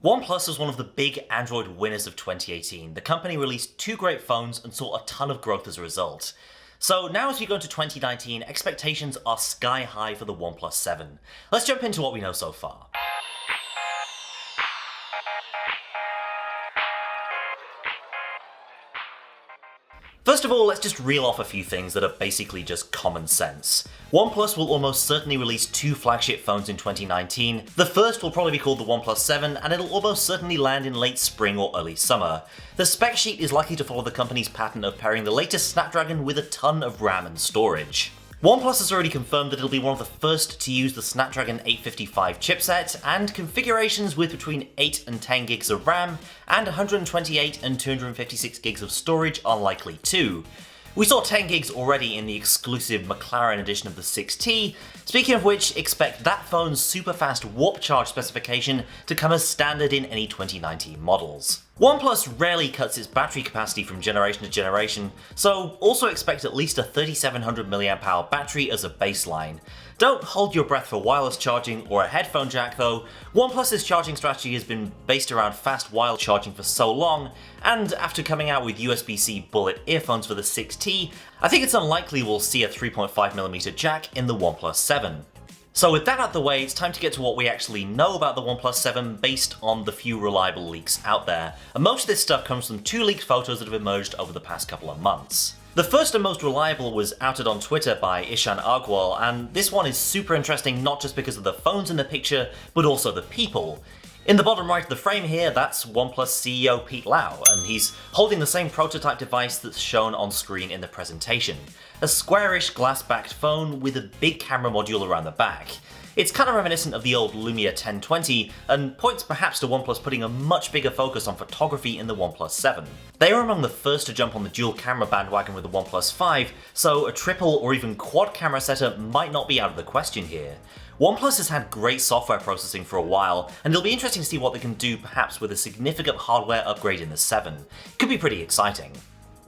OnePlus was one of the big Android winners of 2018. The company released two great phones and saw a ton of growth as a result. So now as we go into 2019, expectations are sky high for the OnePlus 7. Let's jump into what we know so far. First of all, let's just reel off a few things that are basically just common sense. OnePlus will almost certainly release two flagship phones in 2019. The first will probably be called the OnePlus 7, and it'll almost certainly land in late spring or early summer. The spec sheet is likely to follow the company's pattern of pairing the latest Snapdragon with a ton of RAM and storage. OnePlus has already confirmed that it'll be one of the first to use the Snapdragon 855 chipset, and configurations with between 8 and 10 gigs of RAM and 128 and 256 gigs of storage are likely too. We saw 10 gigs already in the exclusive McLaren edition of the 6T, speaking of which, expect that phone's super fast warp charge specification to come as standard in any 2019 models. OnePlus rarely cuts its battery capacity from generation to generation, so also expect at least a 3700 mAh battery as a baseline. Don't hold your breath for wireless charging or a headphone jack though. OnePlus's charging strategy has been based around fast wireless charging for so long, and after coming out with USB-C bullet earphones for the 6T, I think it's unlikely we'll see a 3.5mm jack in the OnePlus 7. So with that out the way, it's time to get to what we actually know about the OnePlus 7 based on the few reliable leaks out there. And most of this stuff comes from two leaked photos that have emerged over the past couple of months. The first and most reliable was outed on Twitter by Ishan Agwal, and this one is super interesting not just because of the phones in the picture, but also the people. In the bottom right of the frame here, that's OnePlus CEO Pete Lau, and he's holding the same prototype device that's shown on screen in the presentation. A squarish glass-backed phone with a big camera module around the back. It's kind of reminiscent of the old Lumia 1020, and points perhaps to OnePlus putting a much bigger focus on photography in the OnePlus 7. They were among the first to jump on the dual camera bandwagon with the OnePlus 5, so a triple or even quad camera setup might not be out of the question here. OnePlus has had great software processing for a while, and it'll be interesting to see what they can do perhaps with a significant hardware upgrade in the 7. Could be pretty exciting.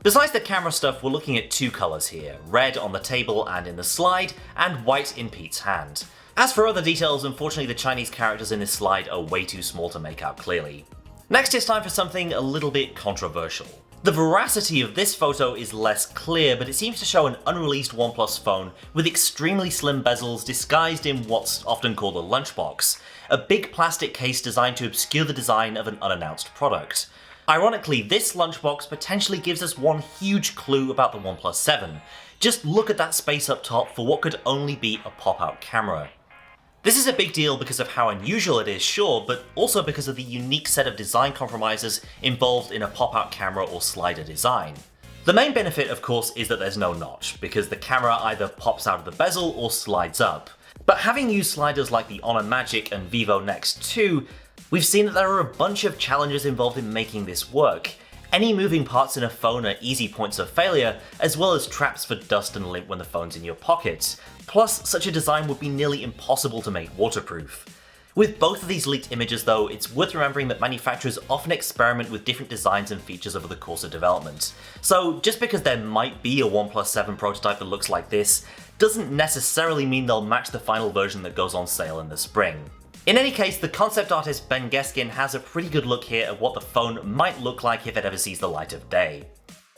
Besides the camera stuff, we're looking at two colours here, red on the table and in the slide, and white in Pete's hand. As for other details, unfortunately the Chinese characters in this slide are way too small to make out clearly. Next it's time for something a little bit controversial. The veracity of this photo is less clear, but it seems to show an unreleased OnePlus phone with extremely slim bezels disguised in what's often called a lunchbox, a big plastic case designed to obscure the design of an unannounced product. Ironically, this lunchbox potentially gives us one huge clue about the OnePlus 7. Just look at that space up top for what could only be a pop-out camera. This is a big deal because of how unusual it is, sure, but also because of the unique set of design compromises involved in a pop-out camera or slider design. The main benefit, of course, is that there's no notch, because the camera either pops out of the bezel or slides up. But having used sliders like the Honor Magic and Vivo Next 2, we've seen that there are a bunch of challenges involved in making this work. Any moving parts in a phone are easy points of failure, as well as traps for dust and lint when the phone's in your pocket. Plus, such a design would be nearly impossible to make waterproof. With both of these leaked images though, it's worth remembering that manufacturers often experiment with different designs and features over the course of development. So just because there might be a OnePlus 7 prototype that looks like this, doesn't necessarily mean they'll match the final version that goes on sale in the spring. In any case, the concept artist Ben Geskin has a pretty good look here at what the phone might look like if it ever sees the light of day.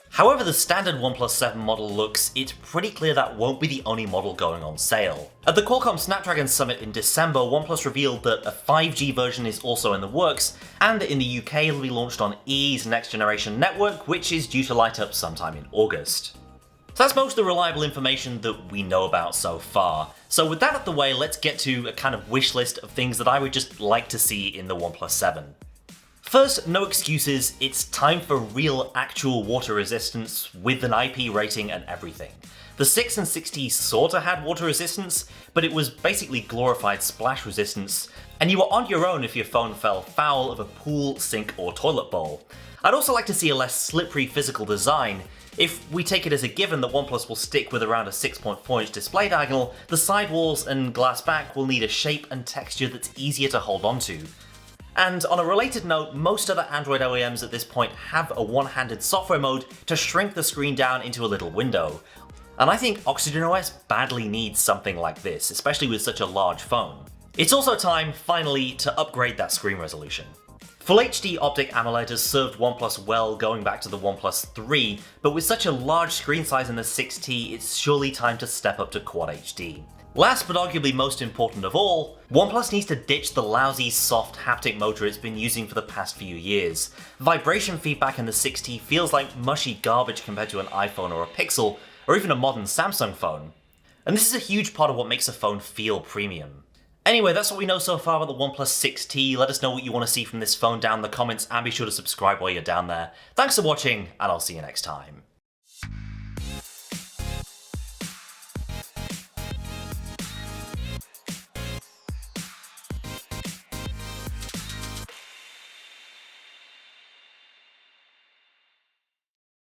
However the standard OnePlus 7 model looks, it's pretty clear that won't be the only model going on sale. At the Qualcomm Snapdragon Summit in December, OnePlus revealed that a 5G version is also in the works, and in the UK it'll be launched on EE's next generation network, which is due to light up sometime in August. So that's most of the reliable information that we know about so far. So with that out the way, let's get to a kind of wish list of things that I would just like to see in the OnePlus 7. First, no excuses, it's time for real actual water resistance with an IP rating and everything. The 6 and 6T sorta had water resistance, but it was basically glorified splash resistance, and you were on your own if your phone fell foul of a pool, sink or toilet bowl. I'd also like to see a less slippery physical design. If we take it as a given that OnePlus will stick with around a 6.4-inch display diagonal, the sidewalls and glass back will need a shape and texture that's easier to hold onto. And on a related note, most other Android OEMs at this point have a one-handed software mode to shrink the screen down into a little window. And I think OxygenOS badly needs something like this, especially with such a large phone. It's also time, finally, to upgrade that screen resolution. Full HD optic AMOLED has served OnePlus well going back to the OnePlus 3, but with such a large screen size in the 6T, it's surely time to step up to Quad HD. Last but arguably most important of all, OnePlus needs to ditch the lousy, soft haptic motor it's been using for the past few years. Vibration feedback in the 6T feels like mushy garbage compared to an iPhone or a Pixel, or even a modern Samsung phone. And this is a huge part of what makes a phone feel premium. Anyway, that's what we know so far about the OnePlus 6T. Let us know what you want to see from this phone down in the comments, and be sure to subscribe while you're down there. Thanks for watching, and I'll see you next time.